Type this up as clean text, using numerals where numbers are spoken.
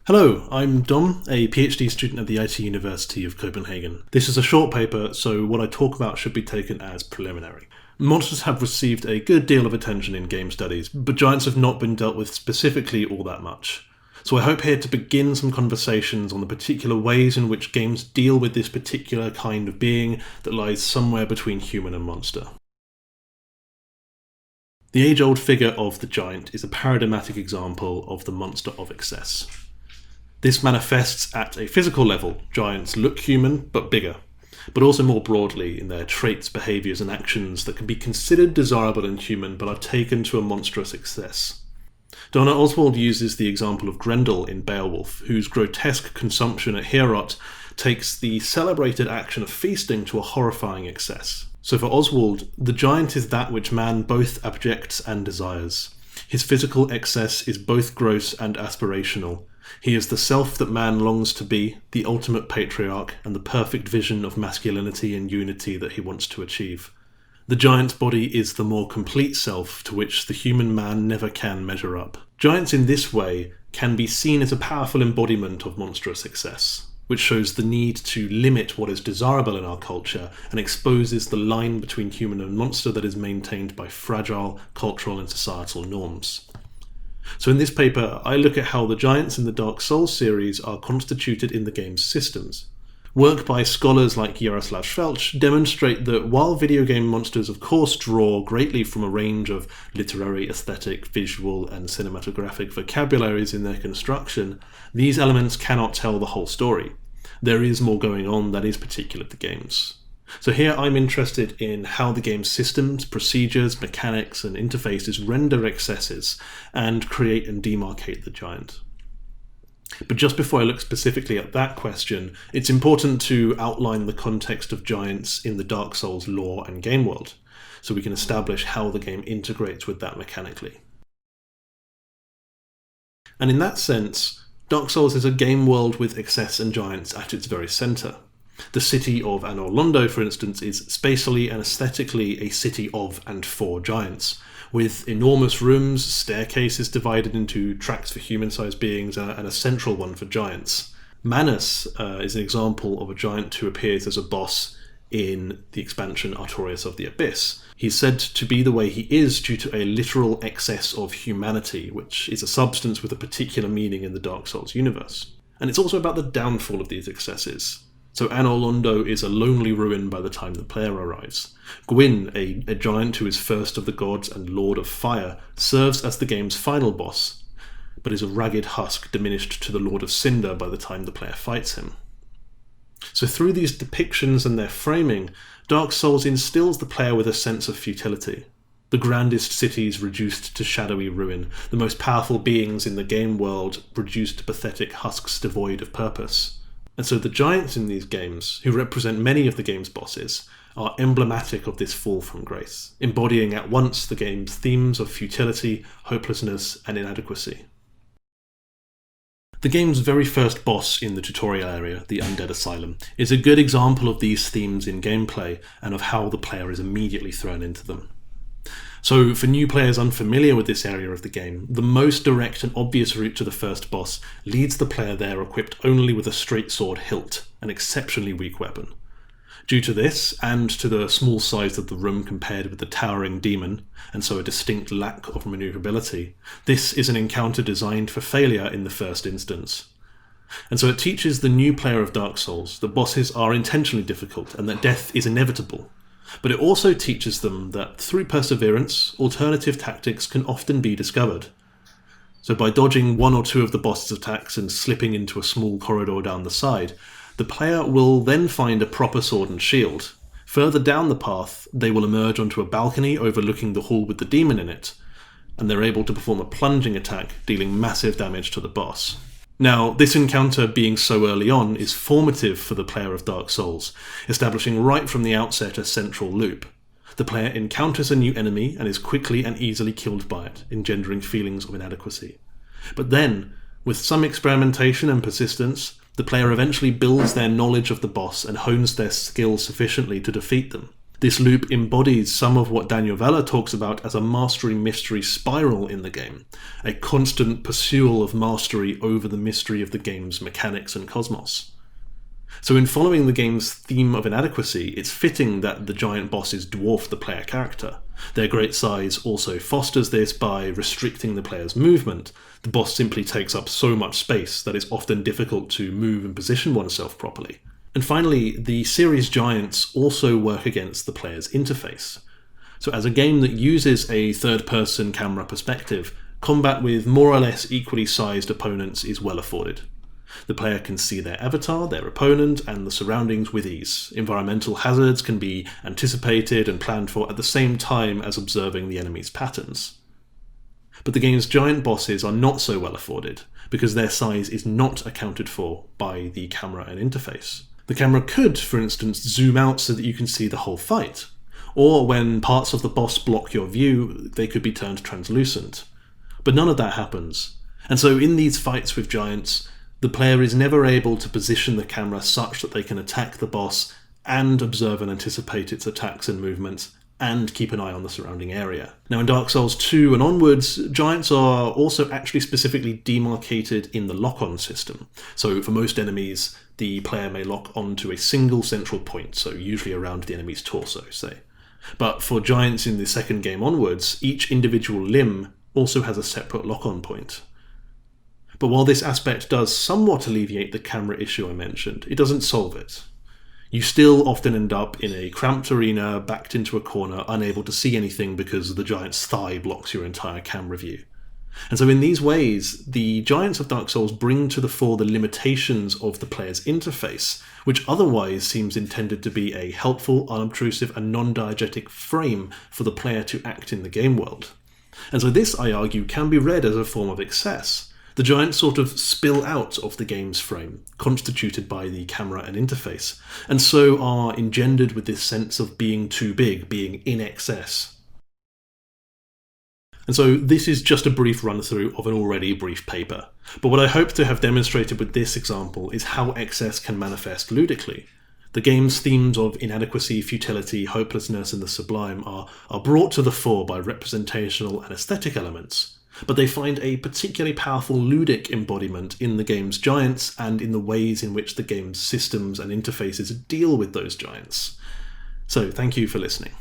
Hello, I'm Dom, a PhD student at the IT University of Copenhagen. This is a short paper, so what I talk about should be taken as preliminary. Monsters have received a good deal of attention in game studies, but giants have not been dealt with specifically all that much. So I hope here to begin some conversations on the particular ways in which games deal with this particular kind of being that lies somewhere between human and monster. The age-old figure of the giant is a paradigmatic example of the monster of excess. This manifests at a physical level. Giants look human, but bigger, but also more broadly in their traits, behaviours and actions that can be considered desirable and human, but are taken to a monstrous excess. Donna Oswald uses the example of Grendel in Beowulf, whose grotesque consumption at Heorot takes the celebrated action of feasting to a horrifying excess. So for Oswald, the giant is that which man both abjects and desires. His physical excess is both gross and aspirational. He is the self that man longs to be, the ultimate patriarch, and the perfect vision of masculinity and unity that he wants to achieve. The giant's body is the more complete self to which the human man never can measure up. Giants in this way can be seen as a powerful embodiment of monstrous excess, which shows the need to limit what is desirable in our culture and exposes the line between human and monster that is maintained by fragile cultural and societal norms. So in this paper, I look at how the giants in the Dark Souls series are constituted in the game's systems. Work by scholars like Jaroslav Felch demonstrate that while video game monsters of course draw greatly from a range of literary, aesthetic, visual and cinematographic vocabularies in their construction, these elements cannot tell the whole story. There is more going on that is particular to games. So here I'm interested in how the game's systems, procedures, mechanics and interfaces render excesses and create and demarcate the giant. But just before I look specifically at that question, it's important to outline the context of giants in the Dark Souls lore and game world, so we can establish how the game integrates with that mechanically. And in that sense, Dark Souls is a game world with excess and giants at its very centre. The city of Anor Londo, for instance, is spatially and aesthetically a city of and for giants, with enormous rooms, staircases divided into tracks for human-sized beings, and a central one for giants. Manus is an example of a giant who appears as a boss in the expansion Artorias of the Abyss. He's said to be the way he is due to a literal excess of humanity, which is a substance with a particular meaning in the Dark Souls universe. And it's also about the downfall of these excesses. So Anor Londo is a lonely ruin by the time the player arrives. Gwyn, a giant who is first of the gods and lord of fire, serves as the game's final boss, but is a ragged husk diminished to the lord of cinder by the time the player fights him. So through these depictions and their framing, Dark Souls instills the player with a sense of futility. The grandest cities reduced to shadowy ruin, the most powerful beings in the game world reduced to pathetic husks devoid of purpose. And so the giants in these games, who represent many of the game's bosses, are emblematic of this fall from grace, embodying at once the game's themes of futility, hopelessness, and inadequacy. The game's very first boss in the tutorial area, the Undead Asylum, is a good example of these themes in gameplay and of how the player is immediately thrown into them. So for new players unfamiliar with this area of the game, the most direct and obvious route to the first boss leads the player there equipped only with a straight sword hilt, an exceptionally weak weapon. Due to this, and to the small size of the room compared with the towering demon, and so a distinct lack of maneuverability, this is an encounter designed for failure in the first instance. And so it teaches the new player of Dark Souls that bosses are intentionally difficult and that death is inevitable. But it also teaches them that through perseverance, alternative tactics can often be discovered. So by dodging one or two of the boss's attacks and slipping into a small corridor down the side, the player will then find a proper sword and shield. Further down the path, they will emerge onto a balcony overlooking the hall with the demon in it, and they're able to perform a plunging attack, dealing massive damage to the boss. Now, this encounter being so early on is formative for the player of Dark Souls, establishing right from the outset a central loop. The player encounters a new enemy and is quickly and easily killed by it, engendering feelings of inadequacy. But then, with some experimentation and persistence, the player eventually builds their knowledge of the boss and hones their skill sufficiently to defeat them. This loop embodies some of what Daniel Valla talks about as a mastery-mystery spiral in the game, a constant pursuit of mastery over the mystery of the game's mechanics and cosmos. So in following the game's theme of inadequacy, it's fitting that the giant bosses dwarf the player character. Their great size also fosters this by restricting the player's movement. The boss simply takes up so much space that it's often difficult to move and position oneself properly. And finally, the series giants also work against the player's interface. So as a game that uses a third-person camera perspective, combat with more or less equally sized opponents is well afforded. The player can see their avatar, their opponent, and the surroundings with ease. Environmental hazards can be anticipated and planned for at the same time as observing the enemy's patterns. But the game's giant bosses are not so well afforded, because their size is not accounted for by the camera and interface. The camera could, for instance, zoom out so that you can see the whole fight, or when parts of the boss block your view, they could be turned translucent. But none of that happens, and so in these fights with giants, the player is never able to position the camera such that they can attack the boss and observe and anticipate its attacks and movements, and keep an eye on the surrounding area. Now in Dark Souls 2 and onwards, giants are also actually specifically demarcated in the lock-on system. So for most enemies, the player may lock onto a single central point, so usually around the enemy's torso, say. But for giants in the second game onwards, each individual limb also has a separate lock-on point. But while this aspect does somewhat alleviate the camera issue I mentioned, it doesn't solve it. You still often end up in a cramped arena, backed into a corner, unable to see anything because the giant's thigh blocks your entire camera view. And so in these ways, the giants of Dark Souls bring to the fore the limitations of the player's interface, which otherwise seems intended to be a helpful, unobtrusive, and non-diegetic frame for the player to act in the game world. And so this, I argue, can be read as a form of excess. The giants sort of spill out of the game's frame, constituted by the camera and interface, and so are engendered with this sense of being too big, being in excess. And so this is just a brief run-through of an already brief paper, but what I hope to have demonstrated with this example is how excess can manifest ludically. The game's themes of inadequacy, futility, hopelessness, and the sublime are brought to the fore by representational and aesthetic elements, but they find a particularly powerful ludic embodiment in the game's giants and in the ways in which the game's systems and interfaces deal with those giants. So thank you for listening.